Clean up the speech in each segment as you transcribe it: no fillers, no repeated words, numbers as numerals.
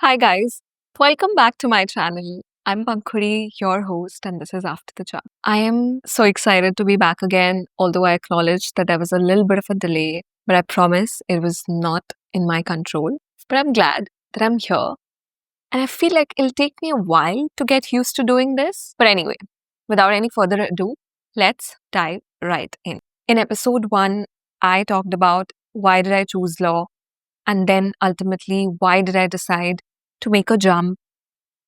Hi, guys. Welcome back to my channel. I'm Pankhuri, your host, and this is After the Jump. I am so excited to be back again, although I acknowledge that there was a little bit of a delay, but I promise it was not in my control. But I'm glad that I'm here, and I feel like it'll take me a while to get used to doing this. But anyway, without any further ado, let's dive right in. In episode 1, I talked about why did I choose law, and then ultimately, why did I decide to make a jump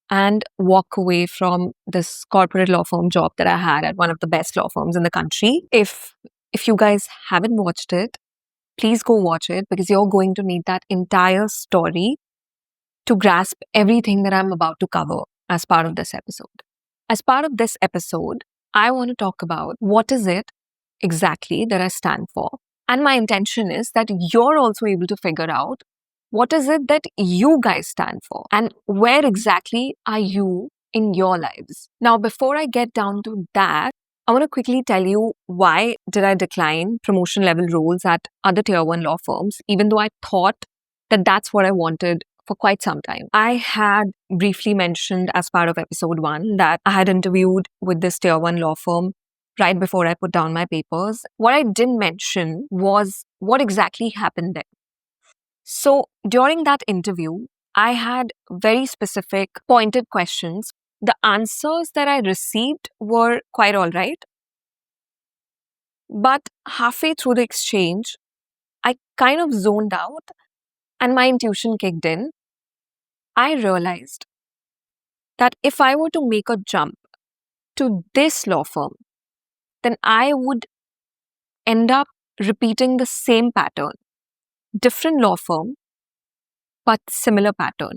and walk away from this corporate law firm job that I had at one of the best law firms in the country? If you guys haven't watched it, please go watch it because you're going to need that entire story to grasp everything that I'm about to cover as part of this episode. As part of this episode, I want to talk about what is it exactly that I stand for. And my intention is that you're also able to figure out what is it that you guys stand for and where exactly are you in your lives. Now, before I get down to that, I want to quickly tell you why did I decline promotion level roles at other tier 1 law firms, even though I thought that that's what I wanted for quite some time. I had briefly mentioned as part of episode 1 that I had interviewed with this tier 1 law firm right before I put down my papers. What I didn't mention was what exactly happened there. So during that interview, I had very specific, pointed questions. The answers that I received were quite all right. But halfway through the exchange, I kind of zoned out and my intuition kicked in. I realized that if I were to make a jump to this law firm, then I would end up repeating the same pattern. Different law firm, but similar pattern,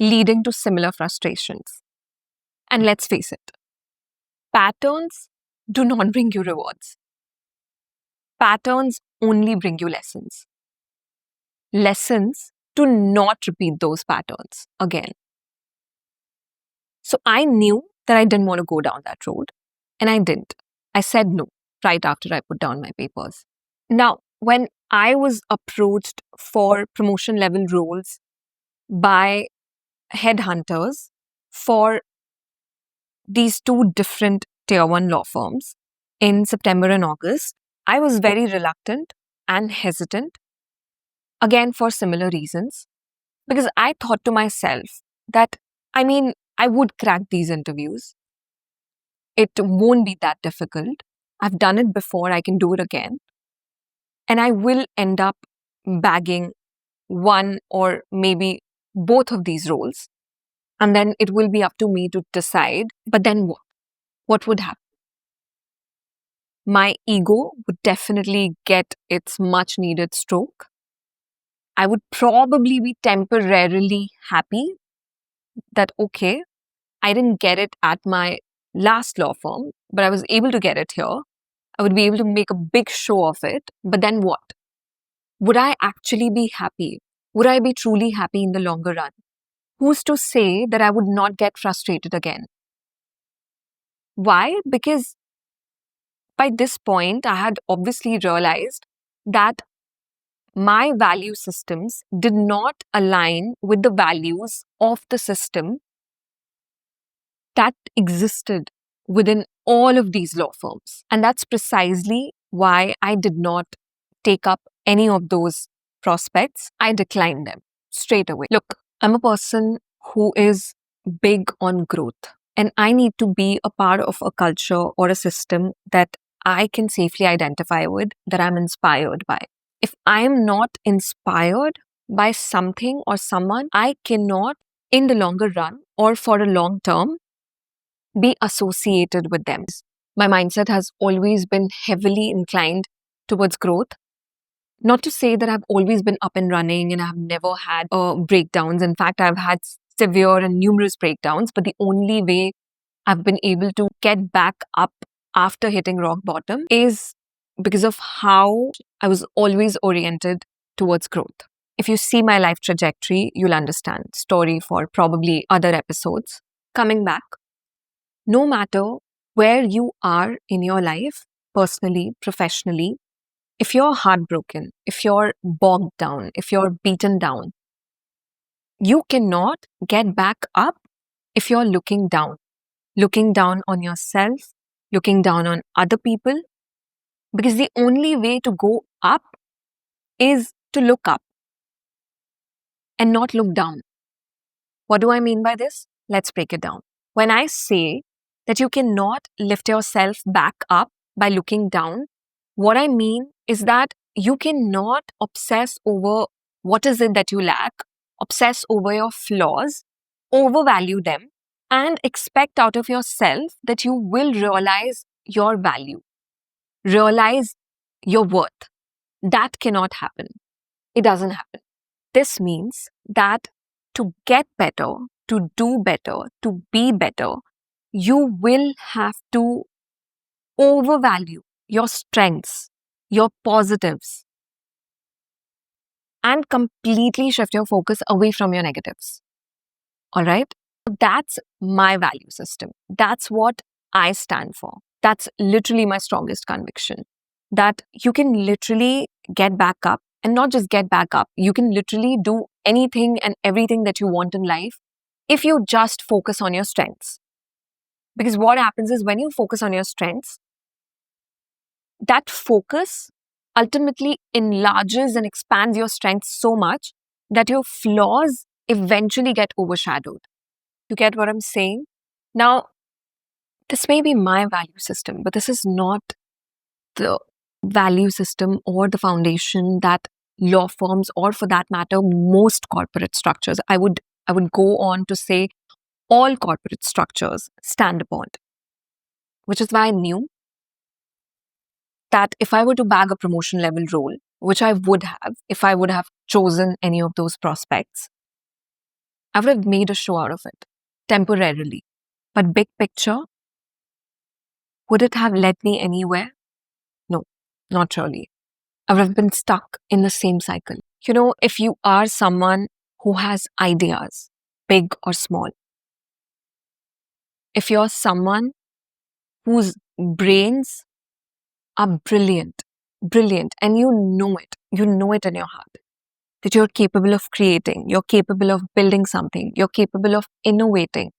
leading to similar frustrations. And let's face it, patterns do not bring you rewards. Patterns only bring you lessons. Lessons do not repeat those patterns again. So I knew that I didn't want to go down that road, and I didn't. I said no right after I put down my papers. Now, when I was approached for promotion level roles by headhunters for these two different tier 1 law firms in September and August, I was very reluctant and hesitant, again for similar reasons, because I thought to myself that, I would crack these interviews. It won't be that difficult. I've done it before, I can do it again. And I will end up bagging one or maybe both of these roles. And then it will be up to me to decide. But then what? What would happen? My ego would definitely get its much needed stroke. I would probably be temporarily happy that, okay, I didn't get it at my last law firm, but I was able to get it here. I would be able to make a big show of it. But then what? Would I actually be happy? Would I be truly happy in the longer run? Who's to say that I would not get frustrated again? Why? Because by this point, I had obviously realized that my value systems did not align with the values of the system that existed within all of these law firms. And that's precisely why I did not take up any of those prospects. I declined them straight away. Look, I'm a person who is big on growth, and I need to be a part of a culture or a system that I can safely identify with, that I'm inspired by. If I am not inspired by something or someone, I cannot, in the longer run or for a long term, be associated with them. My mindset has always been heavily inclined towards growth. Not to say that I've always been up and running and I've never had breakdowns. In fact, I've had severe and numerous breakdowns, but the only way I've been able to get back up after hitting rock bottom is because of how I was always oriented towards growth. If you see my life trajectory, you'll understand. Story for probably other episodes. Coming back, no matter where you are in your life, personally, professionally, if you're heartbroken, if you're bogged down, if you're beaten down, You cannot get back up if you're looking down on yourself, looking down on other people, because the only way to go up is to look up and not look down. What do I mean by this? Let's break it down. When I say that you cannot lift yourself back up by looking down, what I mean is that you cannot obsess over what is it that you lack, obsess over your flaws, overvalue them, and expect out of yourself that you will realize your value, realize your worth. That cannot happen. It doesn't happen. This means that to get better, to do better, to be better, you will have to overvalue your strengths, your positives, and completely shift your focus away from your negatives. All right? That's my value system. That's what I stand for. That's literally my strongest conviction. That you can literally get back up, and not just get back up, you can literally do anything and everything that you want in life if you just focus on your strengths. Because what happens is when you focus on your strengths, that focus ultimately enlarges and expands your strengths so much that your flaws eventually get overshadowed. You get what I'm saying? Now, this may be my value system, but this is not the value system or the foundation that law firms, or for that matter, most corporate structures, I would go on to say all corporate structures stand upon. Which is why I knew that if I were to bag a promotion level role, which I would have if I would have chosen any of those prospects, I would have made a show out of it temporarily. But big picture, would it have led me anywhere? No, not really. I would have been stuck in the same cycle. You know, if you are someone who has ideas, big or small, if you're someone whose brains are brilliant, and you know it in your heart, that you're capable of creating, you're capable of building something, you're capable of innovating,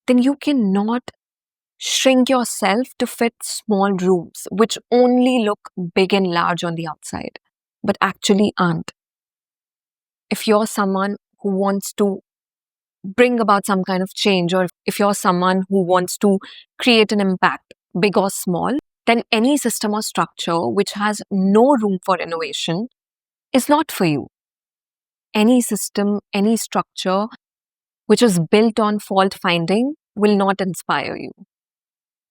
then you cannot shrink yourself to fit small rooms, which only look big and large on the outside, but actually aren't. If you're someone who wants to bring about some kind of change, or if you're someone who wants to create an impact, big or small, then any system or structure which has no room for innovation is not for you. Any system, any structure which is built on fault finding will not inspire you.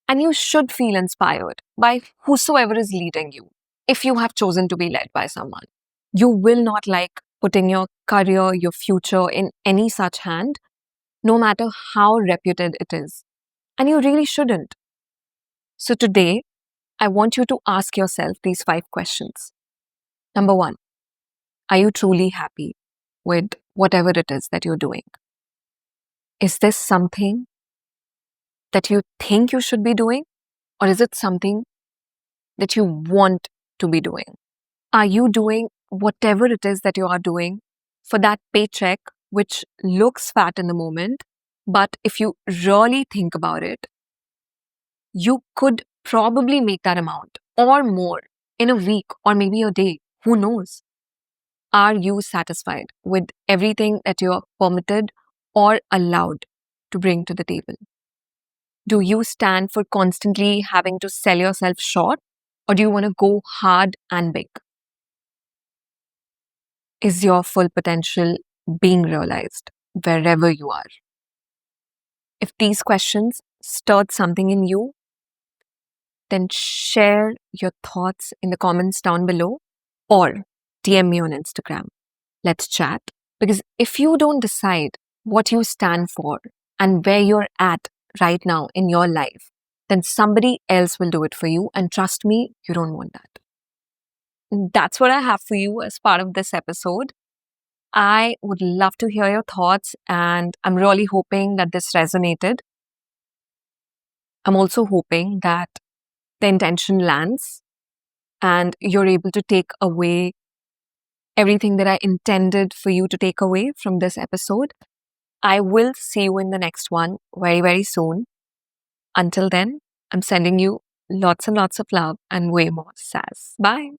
And you should feel inspired by whosoever is leading you. If you have chosen to be led by someone, you will not like putting your career, your future in any such hand, no matter how reputed it is. And you really shouldn't. So today, I want you to ask yourself these 5 questions. Number 1, are you truly happy with whatever it is that you're doing? Is this something that you think you should be doing, or is it something that you want to be doing? Are you doing whatever it is that you are doing for that paycheck, which looks fat in the moment, but if you really think about it, you could probably make that amount or more in a week or maybe a day? Who knows? Are you satisfied with everything that you are permitted or allowed to bring to the table? Do you stand for constantly having to sell yourself short, or do you want to go hard and big? Is your full potential being realized wherever you are? If these questions stirred something in you, then share your thoughts in the comments down below or DM me on Instagram. Let's chat. Because if you don't decide what you stand for and where you're at right now in your life, then somebody else will do it for you. And trust me, you don't want that. That's what I have for you as part of this episode. I would love to hear your thoughts, and I'm really hoping that this resonated. I'm also hoping that the intention lands and you're able to take away everything that I intended for you to take away from this episode. I will see you in the next one very, very soon. Until then, I'm sending you lots and lots of love and way more sass. Bye.